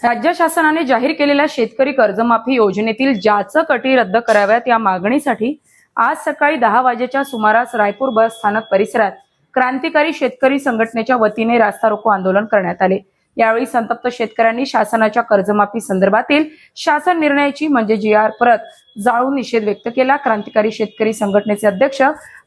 राज्य शासनाने जाहीर केलेल्या शेतकरी कर्जमाफी योजनेतील जाचक अटी रद्द कराव्यात या मागणीसाठी आज सकाळी 10 वाजेच्या सुमारास रायपूर बस स्थानक परिसरात क्रांतिकारी शेतकरी संघटनेच्या वतीने रास्ता रोको आंदोलन करण्यात आले। यावेळी संतप्त शेतकऱ्यांनी शासनाच्या कर्जमाफी संदर्भातील शासन निर्णयाची म्हणजे जी.आर. परत जाळून निषेध व्यक्त केला। क्रांतिकारी शेतकरी संघटनेचे अध्यक्ष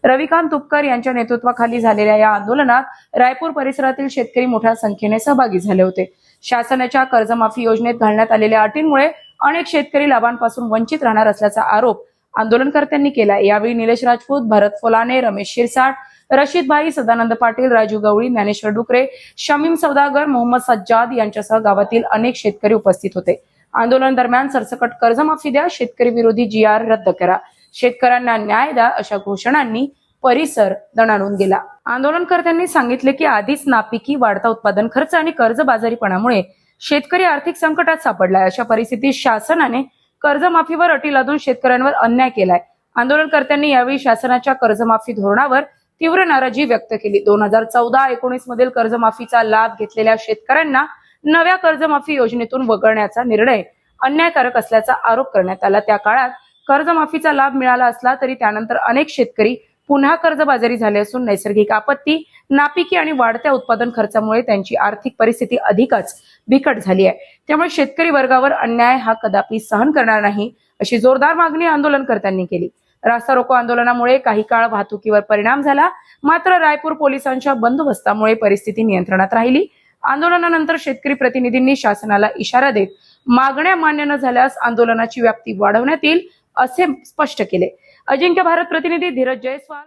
रविकांत तुपकर यांच्या नेतृत्वाखाली झालेल्या या आंदोलनात रायपूर परिसरातील शेतकरी मोठ्या संख्येने सहभागी झाले होते। शासनाच्या कर्जमाफी योजनेत घालण्यात आलेल्या अटींमुळे अनेक शेतकरी लाभांपासून वंचित राहणार असल्याचा आरोप आंदोलनकर्त्यांनी केला। यावेळी निलेश राजपूत, भरत फोलाने, रमेश शिरसाट, रशीद भाई, सदानंद पाटील, राजू गवळी, ज्ञानेश्वर डुकरे, शमीम सौदागर, मोहम्मद सज्जाद यांच्यासह गावातील अनेक शेतकरी उपस्थित होते। आंदोलन दरम्यान सरसकट कर्जमाफी द्या, शेतकरी विरोधी जी.आर. रद्द करा, शेतकऱ्यांना न्याय द्या अशा घोषणांनी परिसर दणाणून गेला। आंदोलनकर्त्यांनी सांगितले की आधीच नापिकी, वाढता उत्पादन खर्च आणि कर्जबाजारीपणामुळे शेतकरी आर्थिक संकटात सापडलाय। अशा परिस्थितीत शासनाने कर्जमाफीवर अटी लादून शेतकऱ्यांवर अन्याय केलाय। आंदोलनकर्त्यांनी यावेळी शासनाच्या कर्जमाफी धोरणावर तीव्र नाराजी व्यक्त केली। 2014-19 मधील कर्जमाफीचा लाभ घेतलेल्या शेतकऱ्यांना नव्या कर्जमाफी योजनेतून वगळण्याचा निर्णय अन्यायकारक असल्याचा आरोप करण्यात आला। त्या काळात कर्जमाफीचा लाभ मिळाला असला तरी त्यानंतर अनेक शेतकरी पुन्हा कर्जबाजारी झाले असून नैसर्गिक आपत्ती, नापिकी आणि वाढत्या उत्पादन खर्चामुळे त्यांची आर्थिक परिस्थिती अधिकच बिकट झाली आहे। त्यामुळे शेतकरी वर्गावर अन्याय हा कदापि सहन करणार नाही अशी जोरदार मागणी आंदोलनकर्त्यांनी केली। रास्ता रोको आंदोलनामुळे काही काळ वाहतुकीवर परिणाम झाला, मात्र रायपूर पोलिसांच्या बंदोबस्तामुळे परिस्थिती नियंत्रणात राहिली। आंदोलनानंतर शेतकरी प्रतिनिधींनी शासनाला इशारा देत मागण्या मान्य न झाल्यास आंदोलनाची व्याप्ती वाढवण्यात येईल असे स्पष्ट केले। अजिंक्य भारत प्रतिनिधी धीरज जयस्वाल।